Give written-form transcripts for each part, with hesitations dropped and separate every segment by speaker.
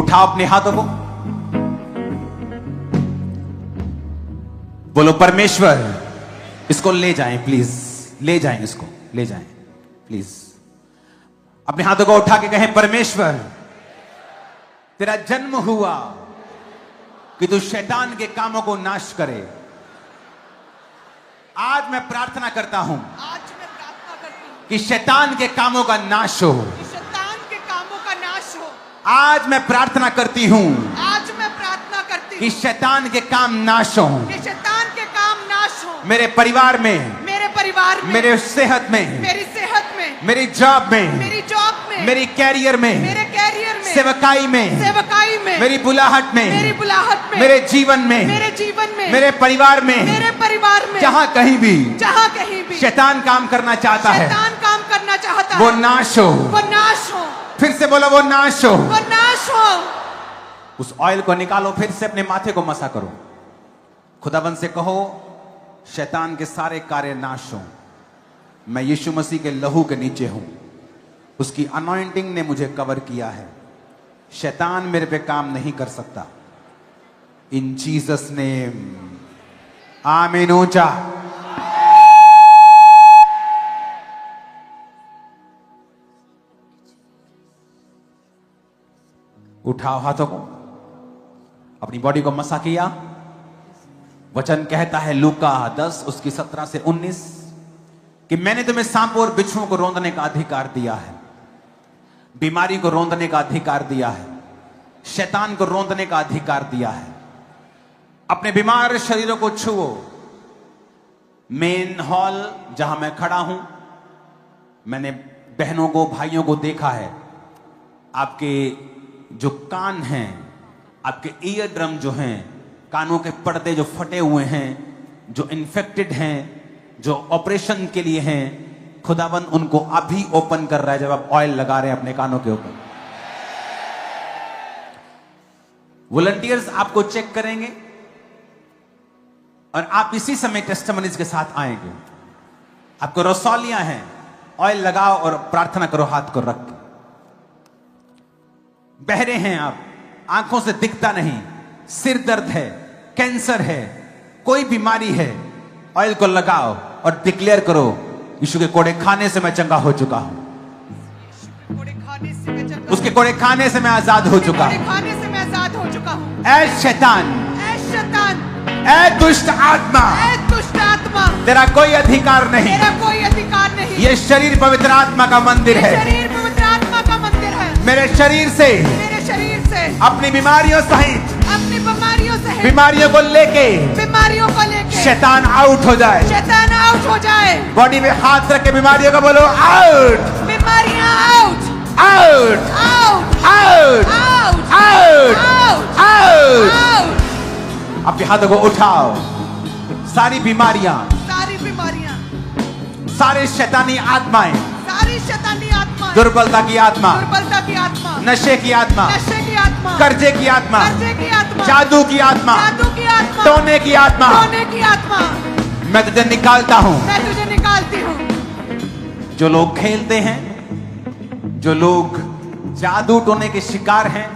Speaker 1: उठाओ अपने हाथों को, बोलो परमेश्वर इसको ले जाएं, प्लीज ले जाएं, इसको ले जाएं प्लीज। अपने हाथों को उठा के कहें, परमेश्वर तेरा जन्म हुआ कि तू शैतान के कामों को नाश करे। आज मैं प्रार्थना करता हूं कि शैतान के कामों का नाश हो।
Speaker 2: शैतान के कामों का नाश हो।
Speaker 1: आज मैं प्रार्थना करती हूं कि शैतान के काम नाश हो।
Speaker 2: शैतान के काम नाश हो।
Speaker 1: मेरे परिवार में, मेरे सेहत में, मेरी जॉब में, मेरी कैरियर में, सेवकाई में, मेरी बुलाहट में, मेरे जीवन में, मेरे परिवार में, जहां कहीं भी शैतान काम करना चाहता है, वो नाश हो। फिर से बोलो, वो नाश हो। उस ऑयल को निकालो, फिर से अपने माथे को मसा करो। खुदाबंद से कहो, शैतान के सारे कार्य नाश हो। मैं यीशु मसीह के लहू के नीचे हूं, उसकी अनॉइंटिंग ने मुझे कवर किया है। शैतान मेरे पे काम नहीं कर सकता। इन जीसस नेम, आमीन। ऊंचा उठाओ हाथों को, अपनी बॉडी को मसा किया। वचन कहता है लूका 10 उसकी 17 से 19 कि मैंने तुम्हें सांपों और बिच्छुओं को रौंदने का अधिकार दिया है, बीमारी को रौंदने का अधिकार दिया है, शैतान को रौंदने का अधिकार दिया है। अपने बीमार शरीरों को छुओ। मेन हॉल जहां मैं खड़ा हूं, मैंने बहनों को, भाइयों को देखा है। आपके जो कान हैं, आपके ईयर ड्रम जो हैं, कानों के पर्दे जो फटे हुए हैं, जो इन्फेक्टेड हैं, जो ऑपरेशन के लिए हैं, खुदाबंद उनको अभी ओपन कर रहा है जब आप ऑयल लगा रहे हैं अपने कानों के ऊपर। वॉलंटियर्स आपको चेक करेंगे और आप इसी समय टेस्टिमनीज के साथ आएंगे। आपको रसौलियां हैं, ऑयल लगाओ और प्रार्थना करो हाथ को रख के। बहरे हैं आप, आंखों से दिखता नहीं, सिर दर्द है, कैंसर है, कोई बीमारी है, ऑयल को लगाओ और डिक्लेयर करो, यीशु के कोड़े खाने से मैं चंगा हो चुका हूं, उसके कोड़े खाने से मैं आजाद हो चुका हूं। ऐ शैतान, ऐ दुष्ट आत्मा, तेरा कोई अधिकार नहीं। ये शरीर पवित्र आत्मा का मंदिर है। मेरे शरीर से अपनी बीमारियों सहित बीमारियों को लेके शैतान आउट हो जाए। बॉडी में हाथ रख के बीमारियों को बोलो आउट,
Speaker 2: बीमारियां out,
Speaker 1: out,
Speaker 2: out,
Speaker 1: out,
Speaker 2: out,
Speaker 1: out.
Speaker 2: Out.
Speaker 1: अपने हाथों को उठाओ। सारी बीमारियां, सारे शैतानी आत्माएं, दुर्बलता की आत्मा, नशे की आत्मा, कर्जे की आत्मा, जादू की आत्मा, टोने की आत्मा, मैं तुझे निकालता हूं। जो लोग खेलते हैं, जो लोग जादू टोने के शिकार हैं,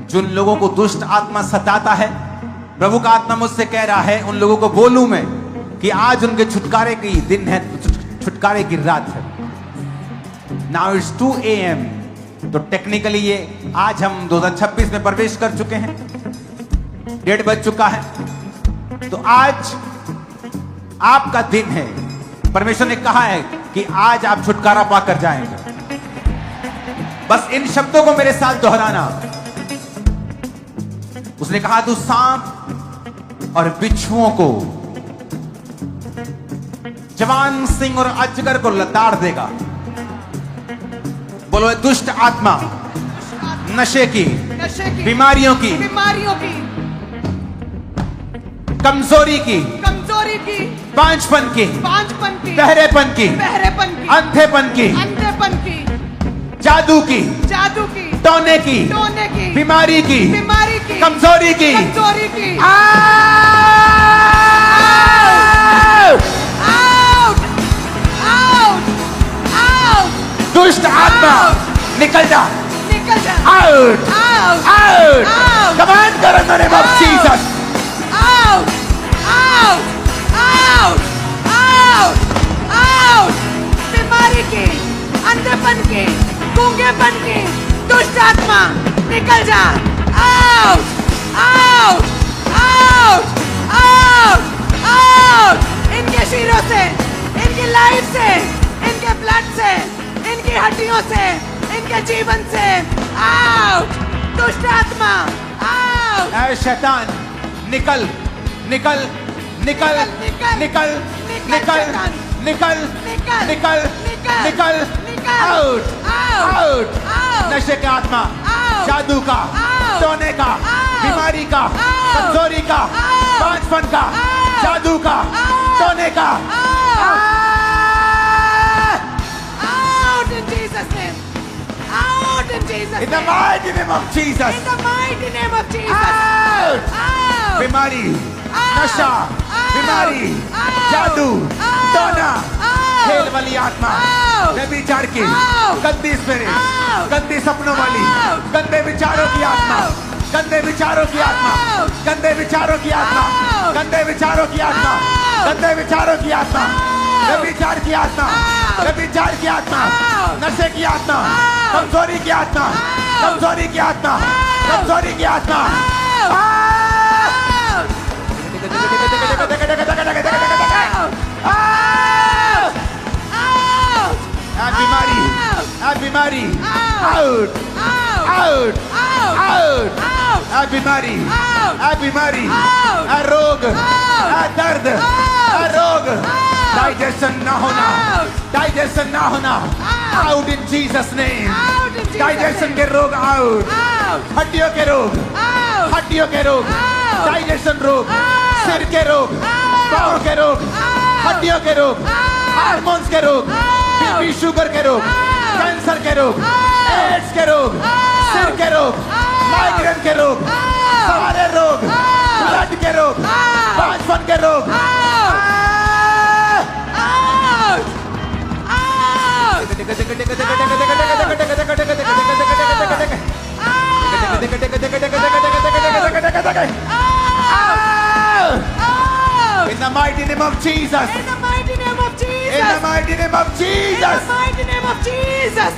Speaker 1: जिन लोगों को दुष्ट आत्मा सताता है, प्रभु का आत्मा मुझसे कह रहा है उन लोगों को बोलूं मैं कि आज उनके छुटकारे की दिन है, छुटकारे की रात है। Now it's 2 AM, तो टेक्निकली ये आज हम 2026 में प्रवेश कर चुके हैं, 1:30 बज चुका है। तो आज आपका दिन है। परमेश्वर ने कहा है कि आज आप छुटकारा पाकर जाएंगे। बस इन शब्दों को मेरे साथ दोहराना। उसने कहा तू सांप और बिच्छुओं को, जवान सिंह और अजगर को लताड़ देगा। बोलो दुष्ट आत्मा, नशे की, बीमारियों की, कमजोरी की, पांचपन की, बहरेपन की, अंधेपन की, जादू की, टोने की, बीमारी की, कमजोरी की, दुष्ट आत्मा निकल जा,
Speaker 2: निकल जा।
Speaker 1: Out!
Speaker 2: Out!
Speaker 1: Out!
Speaker 2: Out!
Speaker 1: Command करो in the name of
Speaker 2: Out!
Speaker 1: Jesus.
Speaker 2: Out! Out! Out! Out! Out! बीमारी की, अंधेपन की, गूंगेपन की, दुष्ट आत्मा निकल जा। Out! Out! Out! Out! Out! इनके शीरों से, इनकी लाइफ से, इनके ब्लड से, इनकी हड्डियों से, इनके जीवन से। Out! दुष्ट आत्मा out!
Speaker 1: ऐ शैतान निकल निकल निकल
Speaker 2: निकल,
Speaker 1: निकल
Speaker 2: निकल,
Speaker 1: निकल
Speaker 2: शैतान।
Speaker 1: निकल
Speaker 2: निकल,
Speaker 1: निकल
Speaker 2: निकल,
Speaker 1: निकल
Speaker 2: निकल,
Speaker 1: आउट
Speaker 2: out,
Speaker 1: आउट
Speaker 2: out,
Speaker 1: नशे का आत्मा
Speaker 2: out,
Speaker 1: जादू का
Speaker 2: out,
Speaker 1: सोने का
Speaker 2: out,
Speaker 1: बीमारी का
Speaker 2: out,
Speaker 1: कमजोरी का
Speaker 2: out,
Speaker 1: बांझपन का
Speaker 2: out,
Speaker 1: जादू का
Speaker 2: out,
Speaker 1: सोने का
Speaker 2: out in Jesus' name. Out in Jesus'
Speaker 1: In the
Speaker 2: name.
Speaker 1: mighty name of Jesus.
Speaker 2: In the mighty name of Jesus.
Speaker 1: Out!
Speaker 2: Out!
Speaker 1: बीमारी
Speaker 2: out,
Speaker 1: नशा
Speaker 2: out,
Speaker 1: बीमारी
Speaker 2: out,
Speaker 1: जादू
Speaker 2: out,
Speaker 1: टोना
Speaker 2: out,
Speaker 1: खेल वाली आत्मा
Speaker 2: out,
Speaker 1: व्यभिचार की
Speaker 2: out,
Speaker 1: गंदी स्पिरिट
Speaker 2: out,
Speaker 1: गंदी सपनों वाली
Speaker 2: out,
Speaker 1: गंदे विचारों की आत्मा
Speaker 2: out,
Speaker 1: गंदे विचारों की आत्मा
Speaker 2: out,
Speaker 1: गंदे विचारों की आत्मा
Speaker 2: out,
Speaker 1: गंदे विचारों की आत्मा
Speaker 2: out,
Speaker 1: गंदे विचारों की आत्मा
Speaker 2: out,
Speaker 1: व्यभिचार की आत्मा
Speaker 2: out,
Speaker 1: व्यभिचार की आत्मा
Speaker 2: out,
Speaker 1: नशे की आत्मा
Speaker 2: out,
Speaker 1: कमजोरी की आत्मा
Speaker 2: out,
Speaker 1: कमजोरी की आत्मा
Speaker 2: out,
Speaker 1: कमजोरी की आत्मा
Speaker 2: out, out,
Speaker 1: बीमारी बीमारी आउट आउट आउट बीमारी बीमारी रोग दर्द रोग डाइजेशन ना होना डाइजेशन ना होना out in Jesus name
Speaker 2: out in Jesus'
Speaker 1: digestion
Speaker 2: name.
Speaker 1: के रोग आउट
Speaker 2: Out,
Speaker 1: हड्डियों के रोग
Speaker 2: out,
Speaker 1: हड्डियों के रोग
Speaker 2: out,
Speaker 1: डाइजेशन रोग
Speaker 2: out,
Speaker 1: सिर के रोग
Speaker 2: out,
Speaker 1: पाँव के रोग
Speaker 2: out,
Speaker 1: हड्डियों के रोग
Speaker 2: out,
Speaker 1: हार्मोन्स के रोग
Speaker 2: out,
Speaker 1: बीपी शुगर के रोग
Speaker 2: out,
Speaker 1: कैंसर के रोग
Speaker 2: out,
Speaker 1: एड्स के रोग
Speaker 2: out,
Speaker 1: सिर के रोग
Speaker 2: out,
Speaker 1: माइग्रेन के रोग
Speaker 2: out,
Speaker 1: सारे रोग
Speaker 2: out,
Speaker 1: ब्लड के रोग
Speaker 2: out,
Speaker 1: बांझपन के रोग
Speaker 2: out, out, out, out.
Speaker 1: In the mighty name of Jesus.
Speaker 2: In the mighty name of Jesus.
Speaker 1: In the mighty name of
Speaker 2: In the
Speaker 1: Jesus.
Speaker 2: mighty name of Jesus.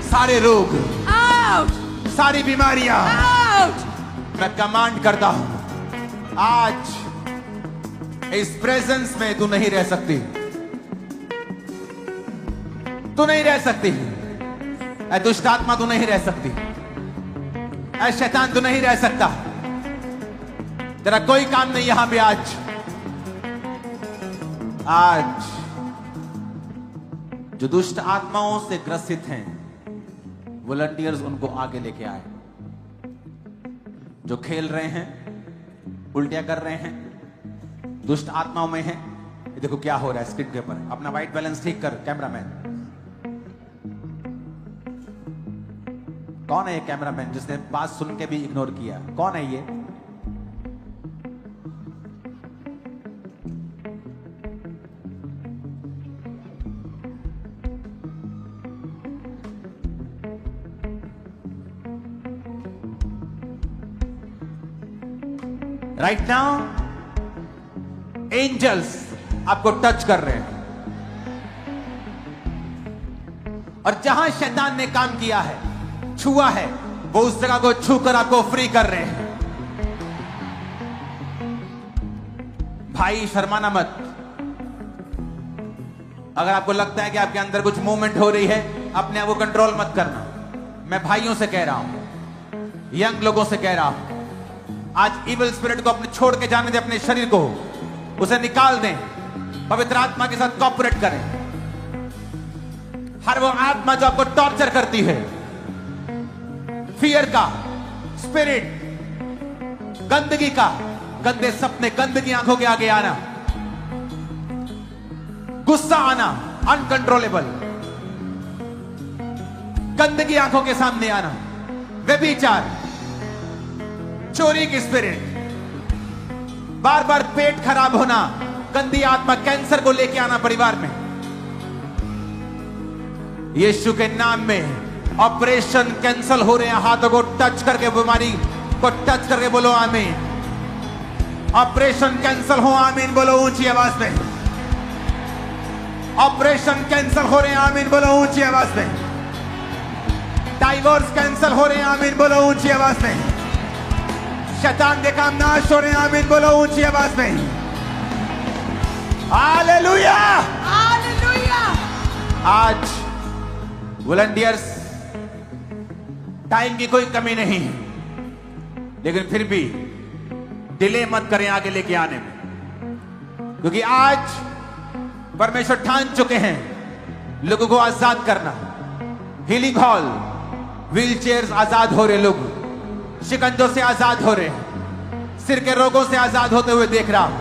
Speaker 1: सारे रोग
Speaker 2: Out,
Speaker 1: सारी बीमारियां
Speaker 2: out.
Speaker 1: मैं command करता हूं आज इस presence में तू नहीं रह सकती तू नहीं रह सकती ऐ दुष्ट आत्मा तू नहीं रह सकती ऐ शैतान तू नहीं रह सकता तेरा कोई काम नहीं यहां पे आज जो दुष्ट आत्माओं से ग्रसित हैं वॉलंटियर्स उनको आगे लेके आए जो खेल रहे हैं उल्टियां कर रहे हैं दुष्ट आत्माओं में हैं ये देखो क्या हो रहा है स्क्रीन के ऊपर अपना वाइट बैलेंस ठीक कर कैमरामैन कौन है ये कैमरामैन जिसने बात सुन के भी इग्नोर किया कौन है ये राइट नाउ एंजल्स आपको टच कर रहे हैं और जहां शैतान ने काम किया है छुआ है वो उस जगह को छूकर आपको फ्री कर रहे हैं भाई शर्माना मत अगर आपको लगता है कि आपके अंदर कुछ मूवमेंट हो रही है अपने आप को कंट्रोल मत करना मैं भाइयों से कह रहा हूं यंग लोगों से कह रहा हूं आज इविल स्पिरिट को अपने छोड़ के जाने दे अपने शरीर को उसे निकाल दें पवित्र आत्मा के साथ कॉपरेट करें हर वो आत्मा जो आपको टॉर्चर करती है फियर का स्पिरिट गंदगी का गंदे सपने गंदगी आंखों के आगे आना गुस्सा आना अनकंट्रोलेबल गंदगी आंखों के सामने आना व्यभिचार चोरी की स्पिरिट बार बार पेट खराब होना गंदी आत्मा कैंसर को लेके आना परिवार में यीशु के नाम में ऑपरेशन कैंसल हो रहे हैं। हाथों को टच करके, बीमारी को टच करके बोलो आमीन। ऑपरेशन कैंसल हो, आमीन बोलो ऊंची आवाज में। ऑपरेशन कैंसल हो रहे हैं, आमीन बोलो ऊंची आवाज में। डाइवोर्स कैंसल हो रहे हैं, आमीन बोलो ऊंची आवाज में। शैतान के काम नाश हो रहे हैं, आमीन बोलो ऊंची आवाज में। हालेलुया।
Speaker 2: Hallelujah.
Speaker 1: आज वॉलंटियर्स टाइम की कोई कमी नहीं है, लेकिन फिर भी डिले मत करें आगे लेके आने में, क्योंकि आज परमेश्वर ठान चुके हैं लोगों को आजाद करना। हीलिंग हॉल, व्हील चेयर्स आजाद हो रहे, लोग शिकंजों से आजाद हो रहे हैं, सिर के रोगों से आजाद होते हुए देख रहा हूं,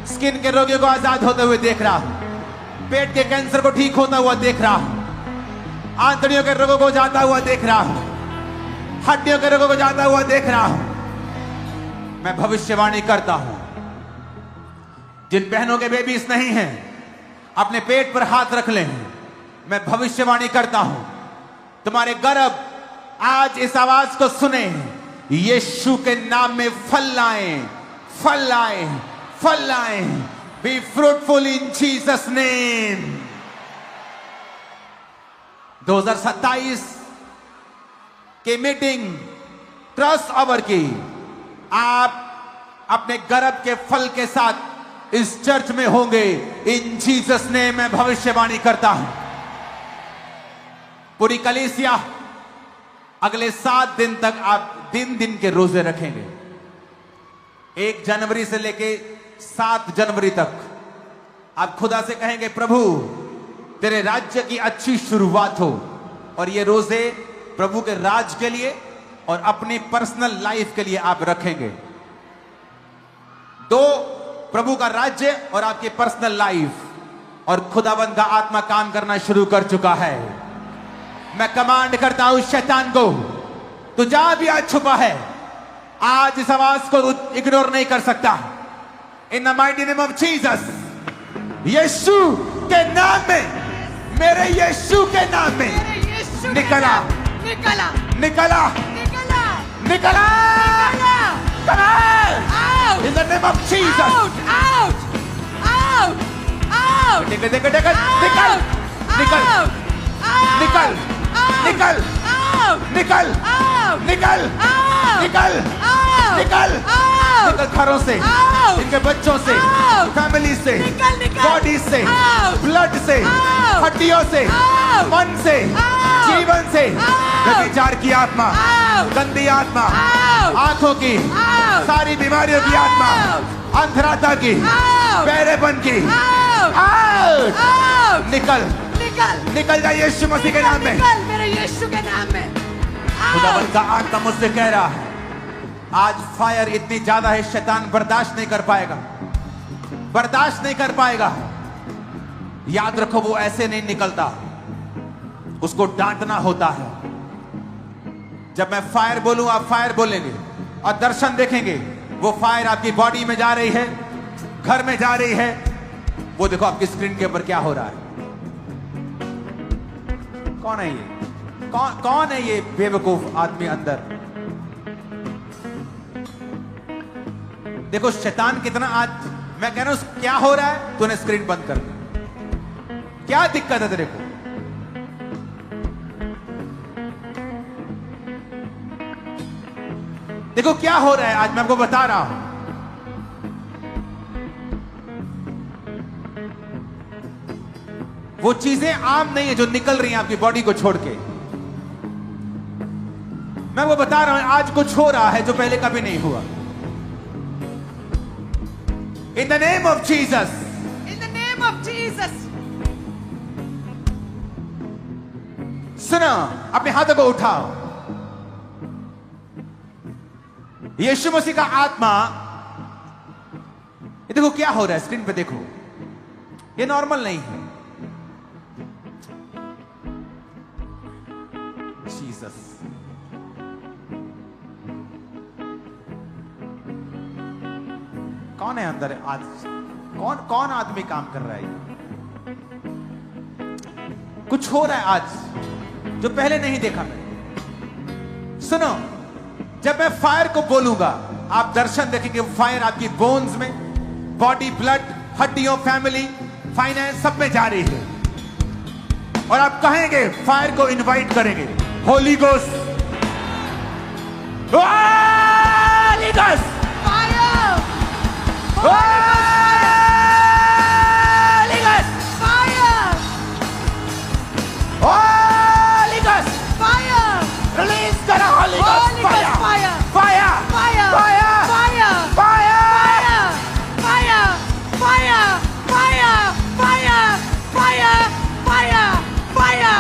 Speaker 1: स्किन के रोगियों को आजाद होते हुए देख रहा हूं, पेट के कैंसर को ठीक होता हुआ देख रहा हूं, आंतड़ियों के रोगों को जाता हुआ देख रहा हूं, हड्डियों के रोगों को जाता हुआ देख रहा हूं। मैं भविष्यवाणी करता हूं, जिन बहनों के बेबीज नहीं हैं अपने पेट पर हाथ रख लें। मैं भविष्यवाणी करता हूं, तुम्हारे गर्भ आज इस आवाज को सुने, यीशु के नाम में फल लाएं, फल लाएं, फल लाएं। Be fruitful in Jesus name. 2027 की मीटिंग ट्रस्ट आवर की, आप अपने गर्भ के फल के साथ इस चर्च में होंगे। इन जीसस नेम मैं भविष्यवाणी करता हूं। पूरी कलीसिया अगले 7 दिन तक आप दिन दिन के रोजे रखेंगे। 1 जनवरी से लेके 7 जनवरी तक आप खुदा से कहेंगे, प्रभु तेरे राज्य की अच्छी शुरुआत हो। और ये रोजे प्रभु के राज के लिए और अपनी पर्सनल लाइफ के लिए आप रखेंगे। 2 प्रभु का राज्य और आपकी पर्सनल लाइफ, और खुदावंद का आत्मा काम करना शुरू कर चुका है। मैं कमांड करता हूं शैतान को, तू जहां भी आज छुपा है, आज इस आवाज को इग्नोर नहीं कर सकता। In the mighty name of Jesus, यीशु के नाम में, मेरे यीशु के नाम में
Speaker 2: मेरे यीशु के
Speaker 1: निकला,
Speaker 2: नाम, निकला,
Speaker 1: निकला,
Speaker 2: निकला,
Speaker 1: निकला,
Speaker 2: Out!
Speaker 1: In the name of Jesus.
Speaker 2: Out! Out! Out! Out!
Speaker 1: निकल, निकल, निकल, निकल, निकल, निकल, निकल, निकल, निकल, निकल, निकल, निकल घरों से, इनके बच्चों से, फैमिली से, बॉडी से, ब्लड से, हड्डियों से, मन से, जीवन से, व्यभिचार की आत्मा, गंदी आत्मा, आंखों की, सारी बीमारियों की आत्मा, अंधराता की, बहरेपन की, निकल,
Speaker 2: निकल,
Speaker 1: निकल जा यीशु मसीह के नाम में।
Speaker 2: निकल मेरे यीशु के नाम में।
Speaker 1: खुदावंद का आत्मा मुझसे कह रहा है, आज फायर इतनी ज्यादा है, शैतान बर्दाश्त नहीं कर पाएगा, बर्दाश्त नहीं कर पाएगा। याद रखो, वो ऐसे नहीं निकलता, उसको डांटना होता है। जब मैं फायर बोलूं, आप फायर बोलेंगे और दर्शन देखेंगे। वो फायर आपकी बॉडी में जा रही है, घर में जा रही है। वो देखो आपकी स्क्रीन के ऊपर क्या हो रहा है। कौन है ये? कौन है ये बेवकूफ आदमी अंदर? देखो शैतान कितना, आज मैं कह रहा हूं क्या हो रहा है, तूने स्क्रीन बंद कर दी। क्या दिक्कत है तेरे को? देखो क्या हो रहा है, आज मैं आपको बता रहा हूं। वो चीजें आम नहीं है जो निकल रही हैं आपकी बॉडी को छोड़ के। मैं वो बता रहा हूं, आज कुछ हो रहा है जो पहले कभी नहीं हुआ। In the name of Jesus,
Speaker 2: In the name of Jesus.
Speaker 1: सुनो, अपने हाथों को उठाओ। यीशु मसीह का आत्मा, ये देखो क्या हो रहा है, स्क्रीन पे देखो, ये नॉर्मल नहीं है। जीसस, कौन है अंदर आज? कौन आदमी काम कर रहा है? कुछ हो रहा है आज। जो पहले नहीं देखा मैंने। सुनो, जब मैं फायर को बोलूंगा आप दर्शन देखेंगे। फायर आपकी बोन्स में, बॉडी, ब्लड, हड्डियों, फैमिली, फाइनेंस सब में जा रही है। और आप कहेंगे, फायर को इनवाइट करेंगे, Holy Ghost, Holy Ghost,
Speaker 2: Fire!
Speaker 1: Holy Ghost,
Speaker 2: Fire!
Speaker 1: Holy Ghost,
Speaker 2: Fire!
Speaker 1: Release करो Holy Ghost,
Speaker 2: Holy Ghost fire!
Speaker 1: Fire,
Speaker 2: Fire!
Speaker 1: Fire,
Speaker 2: Fire!
Speaker 1: Fire,
Speaker 2: Fire! Fire! Fire! Fire! Fire! Fire! Fire!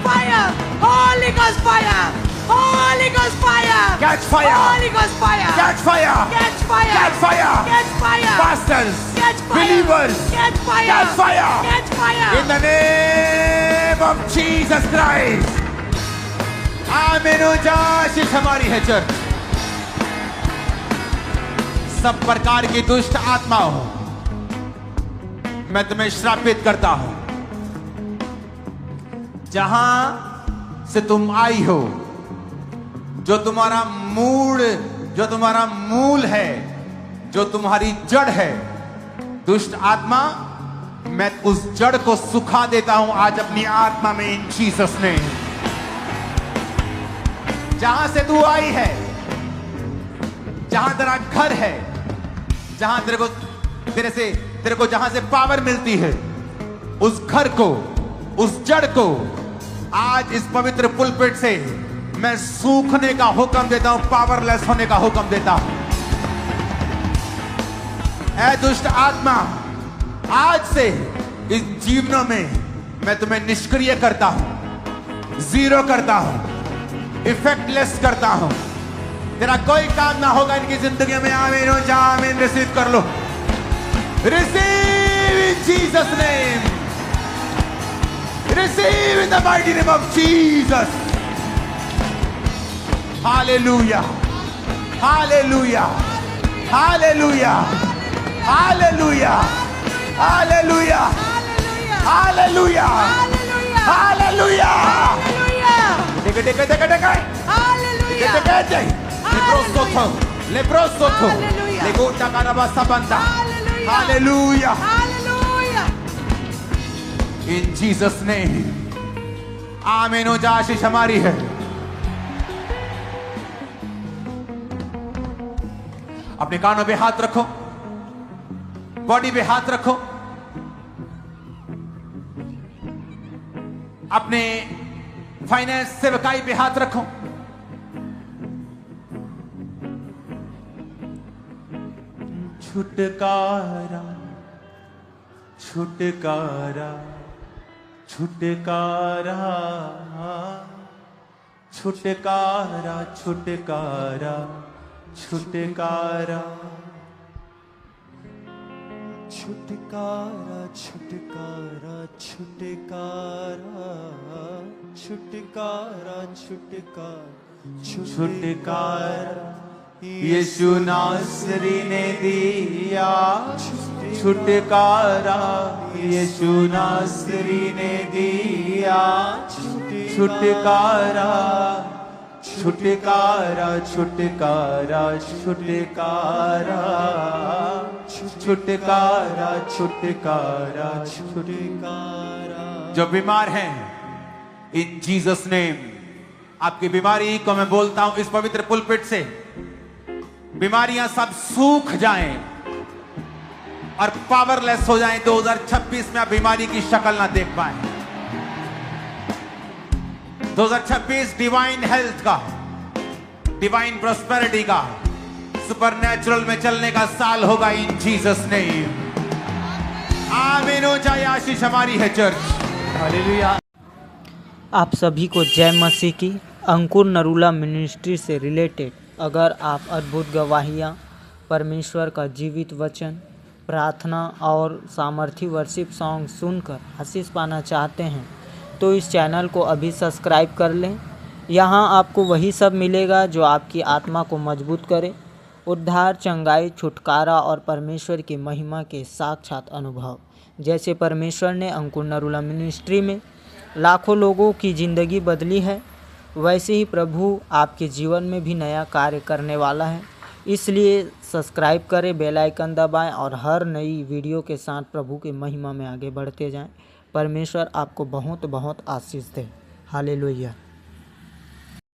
Speaker 2: Fire! Holy Ghost fire! Holy Ghost fire!
Speaker 1: Catch fire!
Speaker 2: Holy Ghost fire!
Speaker 1: Catch fire!
Speaker 2: Catch fire!
Speaker 1: Catch fire!
Speaker 2: Catch fire!
Speaker 1: Pastors,
Speaker 2: Catch fire!
Speaker 1: believers,
Speaker 2: Catch fire!
Speaker 1: catch fire!
Speaker 2: Catch fire!
Speaker 1: in the name of Jesus Christ. आमीन। आशीष हमारी है church. सब प्रकार की दुष्ट आत्माओं मैं तुम्हें श्रापित करता हूं। जहां से तुम आई हो, जो तुम्हारा मूल है, जो तुम्हारी जड़ है, दुष्ट आत्मा, मैं उस जड़ को सुखा देता हूं आज अपनी आत्मा में, इन जीसस ने। जहां से तू आई है, जहां तेरा घर है, जहां तेरे को जहां से पावर मिलती है, उस घर को, उस जड़ को आज इस पवित्र पुलपिट से मैं सूखने का हुक्म देता हूं, पावरलेस होने का हुक्म देता हूं। ऐ दुष्ट आत्मा, आज से इस जीवनों में मैं तुम्हें निष्क्रिय करता हूं, जीरो करता हूं, इफेक्टलेस करता हूं। तेरा कोई काम ना होगा इनकी जिंदगी में। आमीन हो जा, आमीन। रिसीव कर लो, receive in Jesus name, receive in the mighty name of Jesus. Hallelujah, hallelujah, hallelujah, hallelujah, hallelujah, hallelujah, hallelujah. In Jesus ने आमीन हो जा। आशीष हमारी है। अपने कानों पे हाथ रखो, बॉडी पे हाथ रखो, अपने फाइनेंस सेवकाई पे हाथ रखो। छुटकारा, छुटकारा, छुटकारा, छुटकारा, छुटकारा, छुटकारा,
Speaker 3: छुटकारा, छुटकारा, छुटकारा, छुटकारा, छुटकारा,
Speaker 1: छुटकारा यीशु नासरी ने दिया। छुटकारा यीशु नासरी ने दिया। छुटकारा, छुटकारा, छुटकारा, छुटकारा, छुटकारा, छुटकारा, छुटकारा। जो बीमार हैं, इन जीसस नेम आपकी बीमारी को मैं बोलता हूं इस पवित्र पुलपिट से, बीमारियां सब सूख जाएं और पावरलेस हो जाएं। 2026 में आप बीमारी की शक्ल ना देख पाए। 2026 डिवाइन हेल्थ का, डिवाइन प्रोस्पेरिटी का, सुपरनैचुरल में चलने का साल होगा इन जीसस नेम। आमीन हो जाए। आशीष हमारी है चर्च। हालेलुया।
Speaker 4: आप सभी को जय मसीह की। अंकुर नरूला मिनिस्ट्री से रिलेटेड अगर आप अद्भुत गवाहियाँ, परमेश्वर का जीवित वचन, प्रार्थना और सामर्थी वर्शिप सॉन्ग सुनकर आशीष पाना चाहते हैं तो इस चैनल को अभी सब्सक्राइब कर लें। यहाँ आपको वही सब मिलेगा जो आपकी आत्मा को मजबूत करे, उद्धार, चंगाई, छुटकारा और परमेश्वर की महिमा के साक्षात अनुभव, जैसे परमेश्वर ने अंकुर नरूला मिनिस्ट्री में लाखों लोगों की ज़िंदगी बदली है, वैसे ही प्रभु आपके जीवन में भी नया कार्य करने वाला है। इसलिए सब्सक्राइब करें, बेल आइकन दबाएं और हर नई वीडियो के साथ प्रभु की महिमा में आगे बढ़ते जाएं। परमेश्वर आपको बहुत बहुत आशीष दे। हालेलुया।